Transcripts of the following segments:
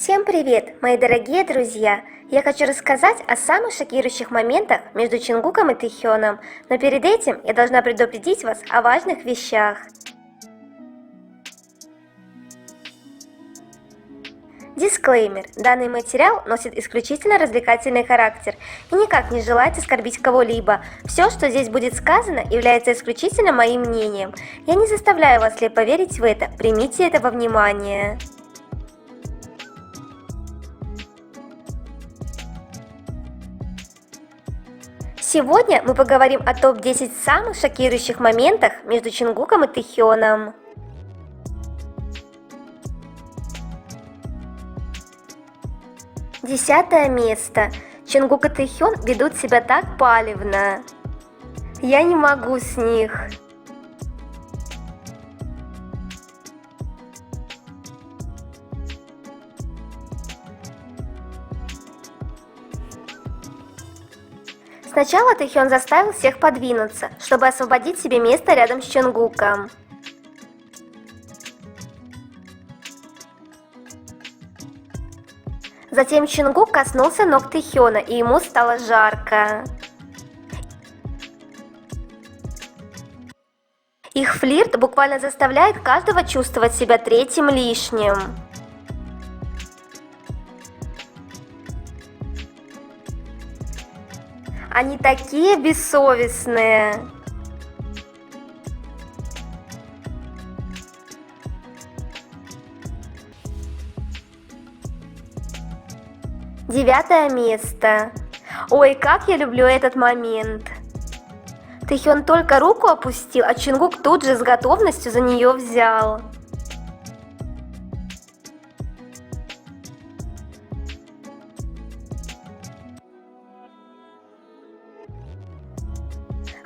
Всем привет, мои дорогие друзья! Я хочу рассказать о самых шокирующих моментах между Чингуком и Тэхёном, но перед этим я должна предупредить вас о важных вещах. Дисклеймер. Данный материал носит исключительно развлекательный характер и никак не желает оскорбить кого-либо. Все, что здесь будет сказано, является исключительно моим мнением. Я не заставляю вас слепо верить в это, примите это во внимание. Сегодня мы поговорим о топ-10 самых шокирующих моментах между Чингуком и Тэхёном. Десятое место. Чингук и Тэхён ведут себя так палевно. Я не могу с них. Сначала Тэхён заставил всех подвинуться, чтобы освободить себе место рядом с Чингуком. Затем Чингук коснулся ног Тэхёна, и ему стало жарко. Их флирт буквально заставляет каждого чувствовать себя третьим лишним. Они такие бессовестные. Девятое место. Ой, как я люблю этот момент. Тэхён только руку опустил, а Чингук тут же с готовностью за нее взял.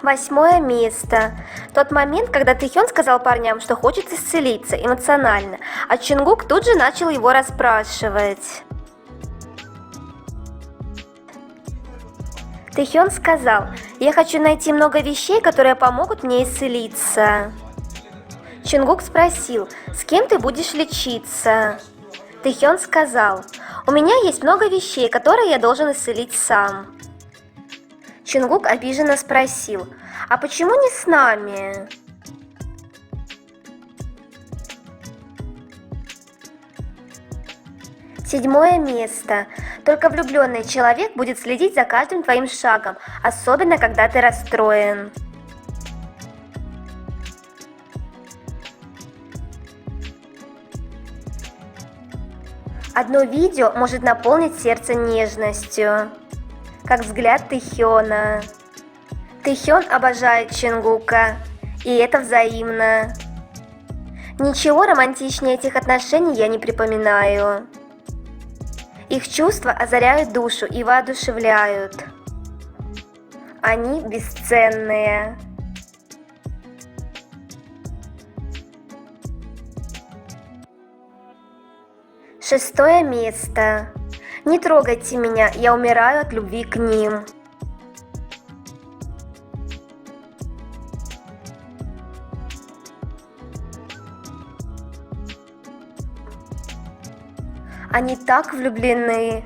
Восьмое место. Тот момент, когда Тэхён сказал парням, что хочет исцелиться эмоционально, а Чингук тут же начал его расспрашивать. Тэхён сказал: «Я хочу найти много вещей, которые помогут мне исцелиться». Чингук спросил: «С кем ты будешь лечиться?» Тэхён сказал: «У меня есть много вещей, которые я должен исцелить сам». Чингук обиженно спросил: «А почему не с нами?» Седьмое место. Только влюбленный человек будет следить за каждым твоим шагом, особенно когда ты расстроен. Одно видео может наполнить сердце нежностью, как взгляд Тэхёна. Тэхён обожает Чингука, и это взаимно. Ничего романтичнее этих отношений я не припоминаю. Их чувства озаряют душу и воодушевляют. Они бесценные. Шестое место. Не трогайте меня, я умираю от любви к ним. Они так влюблены.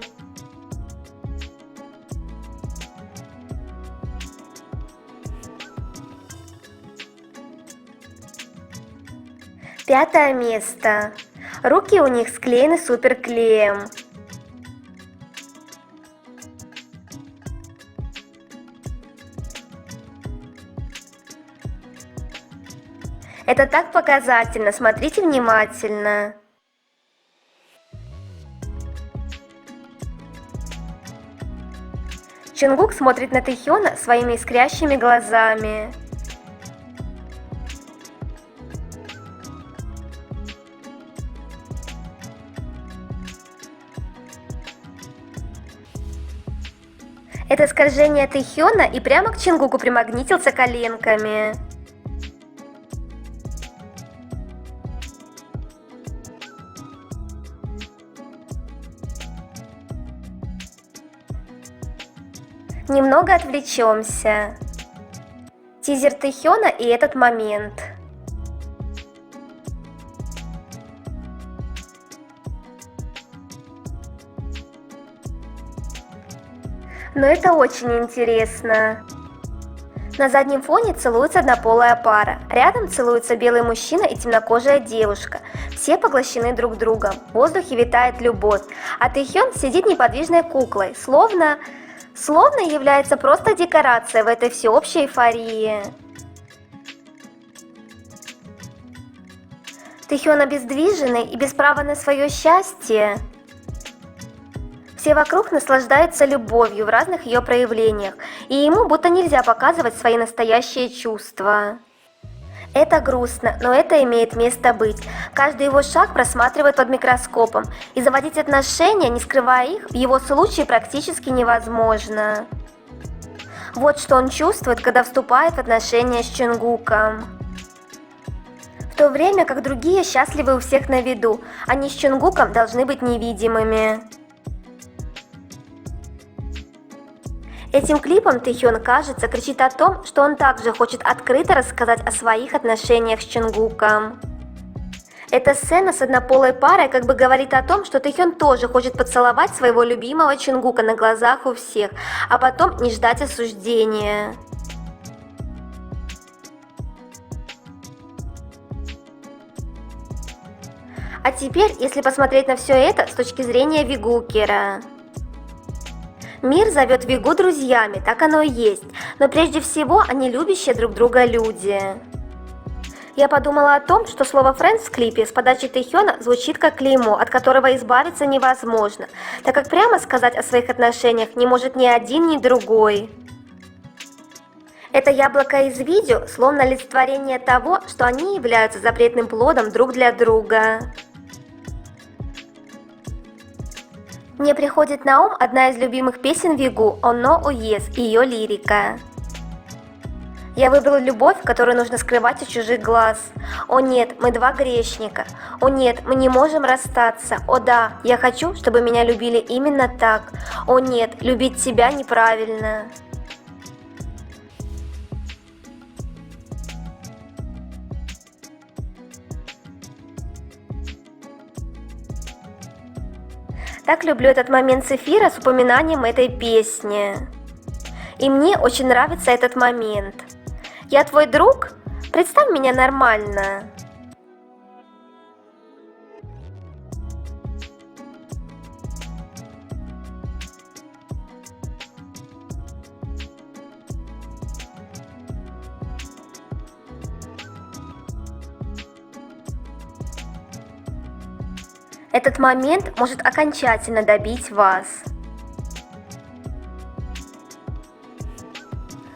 Пятое место. Руки у них склеены суперклеем. Это так показательно, смотрите внимательно. Чингук смотрит на Тэхёна своими искрящими глазами. Это скольжение Тэхёна и прямо к Чингуку примагнитился коленками. Немного отвлечемся. Тизер Тэхёна и этот момент. Но это очень интересно. На заднем фоне целуется однополая пара. Рядом целуются белый мужчина и темнокожая девушка. Все поглощены друг другом. В воздухе витает любовь. А Тэхён сидит неподвижной куклой, словно является просто декорацией в этой всеобщей эйфории. Тэхён обездвиженный и без права на свое счастье. Все вокруг наслаждаются любовью в разных ее проявлениях, и ему будто нельзя показывать свои настоящие чувства. Это грустно, но это имеет место быть. Каждый его шаг просматривают под микроскопом, и заводить отношения, не скрывая их, в его случае практически невозможно. Вот что он чувствует, когда вступает в отношения с Чонгуком. В то время как другие счастливы у всех на виду, они с Чонгуком должны быть невидимыми. Этим клипом Тэхён, кажется, кричит о том, что он также хочет открыто рассказать о своих отношениях с Чонгуком. Эта сцена с однополой парой как бы говорит о том, что Тэхён тоже хочет поцеловать своего любимого Чонгука на глазах у всех, а потом не ждать осуждения. А теперь, если посмотреть на все это с точки зрения Вигукера. Мир зовет Вигу друзьями, так оно и есть, но прежде всего они любящие друг друга люди. Я подумала о том, что слово «friends» в клипе с подачи Тэхёна звучит как клеймо, от которого избавиться невозможно, так как прямо сказать о своих отношениях не может ни один, ни другой. Это яблоко из видео словно олицетворение того, что они являются запретным плодом друг для друга. Мне приходит на ум одна из любимых песен Вигу «Оно о Yes» и ее лирика. Я выбрал любовь, которую нужно скрывать от чужих глаз. О нет, мы два грешника. О нет, мы не можем расстаться. О да, я хочу, чтобы меня любили именно так. О нет, любить тебя неправильно. Так люблю этот момент с эфира с упоминанием этой песни. И мне очень нравится этот момент. Я твой друг? Представь меня нормально. Этот момент может окончательно добить вас.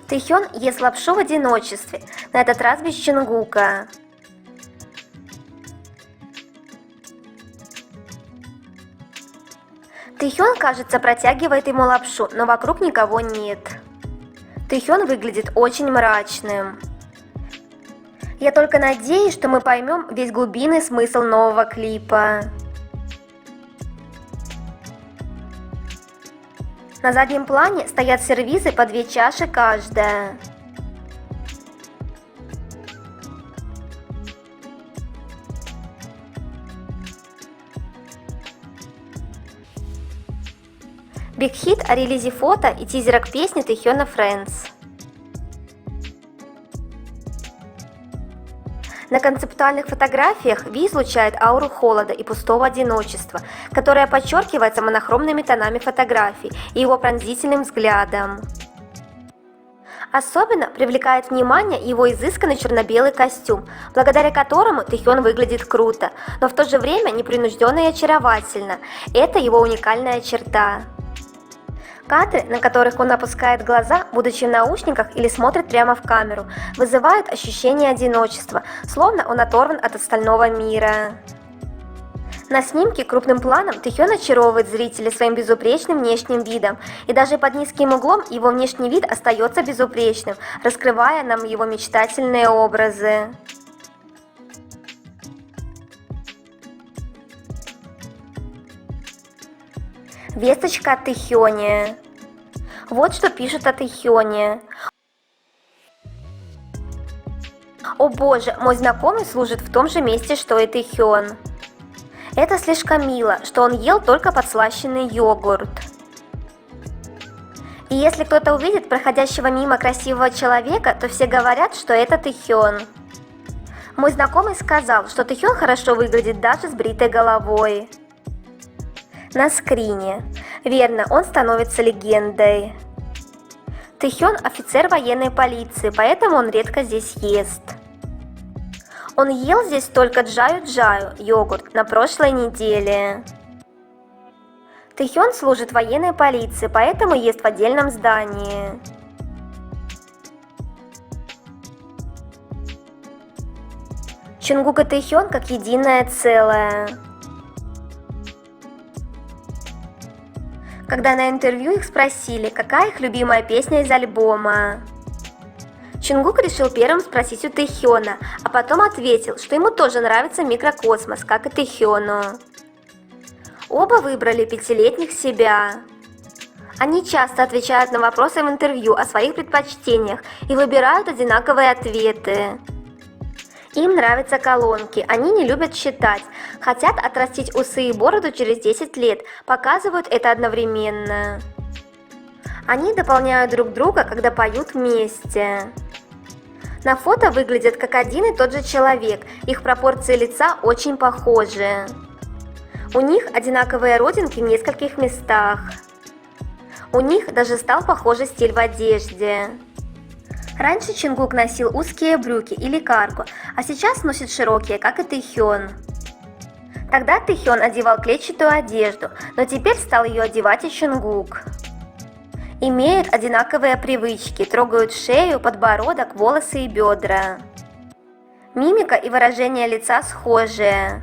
Тэхён ест лапшу в одиночестве, на этот раз без Чонгука. Тэхён, кажется, протягивает ему лапшу, но вокруг никого нет. Тэхён выглядит очень мрачным. Я только надеюсь, что мы поймем весь глубинный смысл нового клипа. На заднем плане стоят сервизы по 2 чаши каждая. Биг хит о релизе фото и тизера к песне Тэхёна «Friends». На концептуальных фотографиях Ви излучает ауру холода и пустого одиночества, которая подчеркивается монохромными тонами фотографий и его пронзительным взглядом. Особенно привлекает внимание его изысканный черно-белый костюм, благодаря которому Тэхён выглядит круто, но в то же время непринужденно и очаровательно. Это его уникальная черта. Кадры, на которых он опускает глаза, будучи в наушниках или смотрит прямо в камеру, вызывают ощущение одиночества, словно он оторван от остального мира. На снимке крупным планом Тэхён очаровывает зрителей своим безупречным внешним видом, и даже под низким углом его внешний вид остается безупречным, раскрывая нам его мечтательные образы. Весточка о Тэхёне. Вот что пишут о Тэхёне. О боже, мой знакомый служит в том же месте, что и Тэхён. Это слишком мило, что он ел только подслащенный йогурт. И если кто-то увидит проходящего мимо красивого человека, то все говорят, что это Тэхён. Мой знакомый сказал, что Тэхён хорошо выглядит даже с бритой головой. На скрине. Верно, он становится легендой. Тэхён – офицер военной полиции, поэтому он редко здесь ест. Он ел здесь только джаю-джаю, йогурт, на прошлой неделе. Тэхён служит в военной полиции, поэтому ест в отдельном здании. Чонгук и Тэхён как единое целое. Когда на интервью их спросили, какая их любимая песня из альбома, Чонгук решил первым спросить у Тэхёна, а потом ответил, что ему тоже нравится микрокосмос, как и Тэхёну. Оба выбрали пятилетних себя. Они часто отвечают на вопросы в интервью о своих предпочтениях и выбирают одинаковые ответы. Им нравятся колонки, они не любят считать, хотят отрастить усы и бороду через 10 лет, показывают это одновременно. Они дополняют друг друга, когда поют вместе. На фото выглядят как один и тот же человек, их пропорции лица очень похожи. У них одинаковые родинки в нескольких местах. У них даже стал похожий стиль в одежде. Раньше Чонгук носил узкие брюки или карго, а сейчас носит широкие, как и Тэхён. Тогда Тэхён одевал клетчатую одежду, но теперь стал ее одевать и Чонгук. Имеют одинаковые привычки, трогают шею, подбородок, волосы и бедра. Мимика и выражение лица схожие.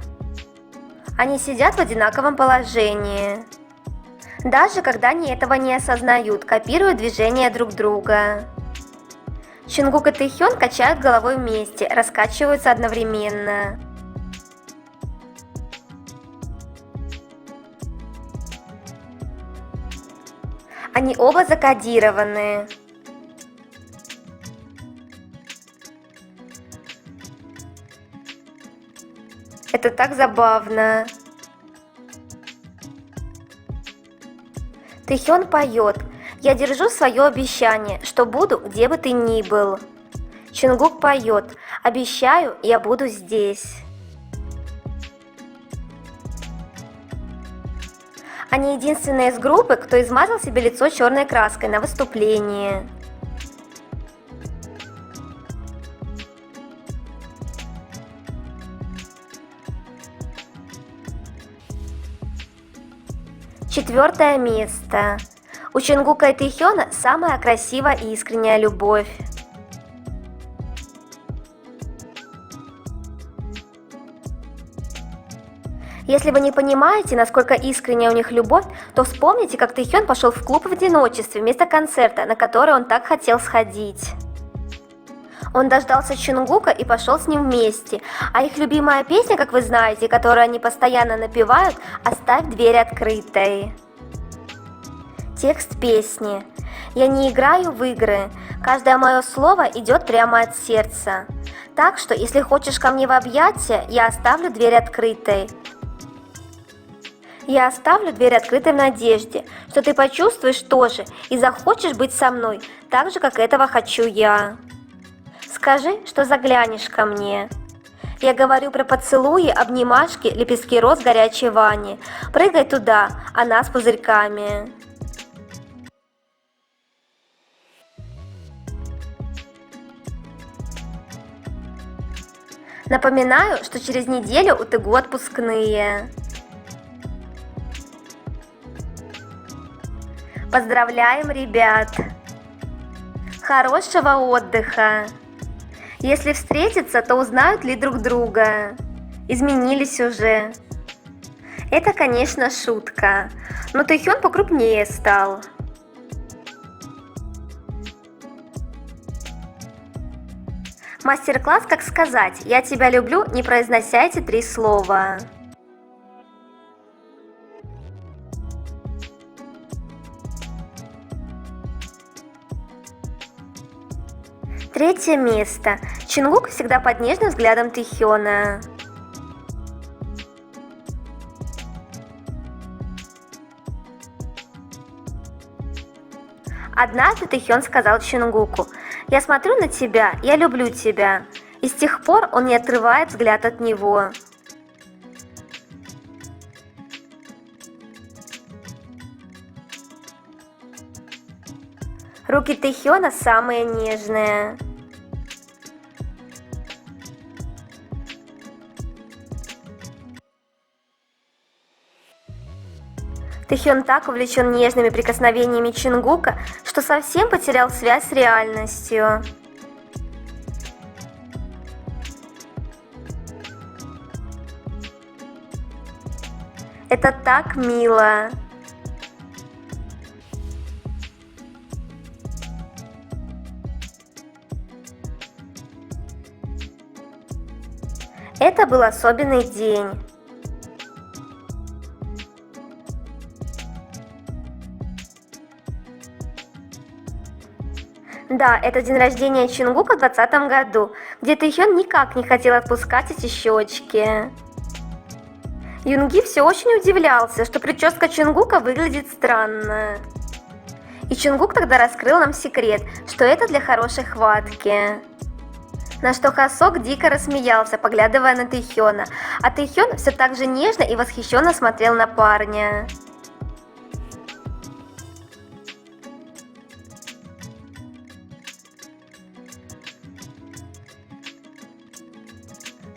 Они сидят в одинаковом положении. Даже когда они этого не осознают, копируют движения друг друга. Чонгук и Тэхён качают головой вместе, раскачиваются одновременно. Они оба закодированы. Это так забавно. Тэхён поет: «Я держу свое обещание, что буду, где бы ты ни был». Чонгук поет: «Обещаю, я буду здесь». Они единственные из группы, кто измазал себе лицо черной краской на выступлении. Четвертое место. У Чонгука и Тэхёна самая красивая и искренняя любовь. Если вы не понимаете, насколько искренняя у них любовь, то вспомните, как Тэхён пошел в клуб в одиночестве вместо концерта, на который он так хотел сходить. Он дождался Чонгука и пошел с ним вместе, а их любимая песня, как вы знаете, которую они постоянно напевают, «Оставь дверь открытой». Текст песни: «Я не играю в игры, каждое мое слово идет прямо от сердца. Так что, если хочешь ко мне в объятия, я оставлю дверь открытой. Я оставлю дверь открытой в надежде, что ты почувствуешь тоже и захочешь быть со мной, так же, как этого хочу я. Скажи, что заглянешь ко мне». Я говорю про поцелуи, обнимашки, лепестки роз в горячей ванне. Прыгай туда, она с пузырьками. Напоминаю, что через неделю у Тэгу отпускные. Поздравляем, ребят! Хорошего отдыха! Если встретятся, то узнают ли друг друга? Изменились уже? Это, конечно, шутка, но Тэхён покрупнее стал. Мастер-класс «Как сказать «Я тебя люблю», не произнося эти 3 слова». Третье место. Чонгук всегда под нежным взглядом Тэхёна. Однажды Тэхён сказал Чонгуку: «Я смотрю на тебя, я люблю тебя». И с тех пор он не отрывает взгляд от него. Руки Тэхёна самые нежные. Тэхён так увлечен нежными прикосновениями Чонгука, что совсем потерял связь с реальностью. Это так мило. Это был особенный день. Да, это день рождения Чонгука в 2020 году, где Тэхён никак не хотел отпускать эти щечки. Юнги все очень удивлялся, что прическа Чонгука выглядит странно. И Чонгук тогда раскрыл нам секрет, что это для хорошей хватки. На что Хасок дико рассмеялся, поглядывая на Тэхёна, а Тэхён все так же нежно и восхищенно смотрел на парня.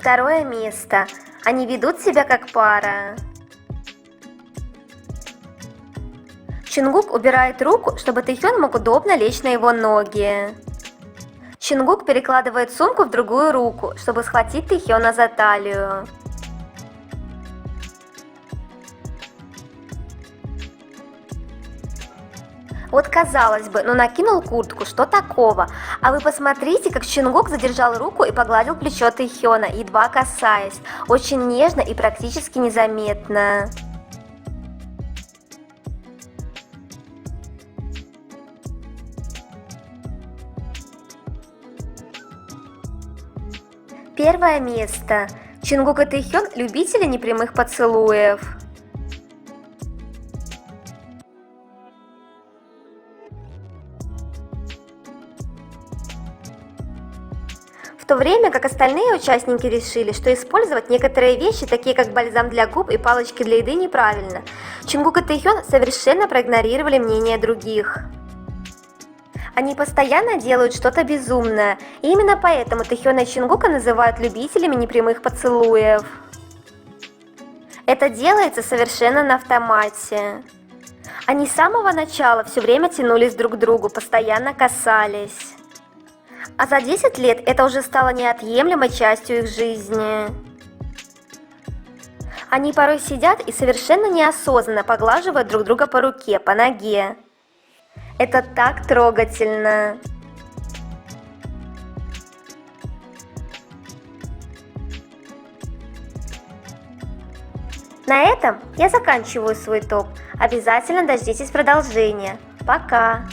Второе место. Они ведут себя как пара. Чонгук убирает руку, чтобы Тэхён мог удобно лечь на его ноги. Чонгук перекладывает сумку в другую руку, чтобы схватить Тэхёна за талию. Вот казалось бы, накинул куртку, что такого? А вы посмотрите, как Чонгук задержал руку и погладил плечо Тэхёна, едва касаясь, очень нежно и практически незаметно. Первое место. Чонгук и Тэхён – любители непрямых поцелуев. В то время как остальные участники решили, что использовать некоторые вещи, такие как бальзам для губ и палочки для еды, неправильно, Чонгук и Тэхён совершенно проигнорировали мнение других. Они постоянно делают что-то безумное, и именно поэтому Тэхёна и Чонгука называют любителями непрямых поцелуев. Это делается совершенно на автомате. Они с самого начала все время тянулись друг к другу, постоянно касались. А за 10 лет это уже стало неотъемлемой частью их жизни. Они порой сидят и совершенно неосознанно поглаживают друг друга по руке, по ноге. Это так трогательно. На этом я заканчиваю свой топ. Обязательно дождитесь продолжения. Пока!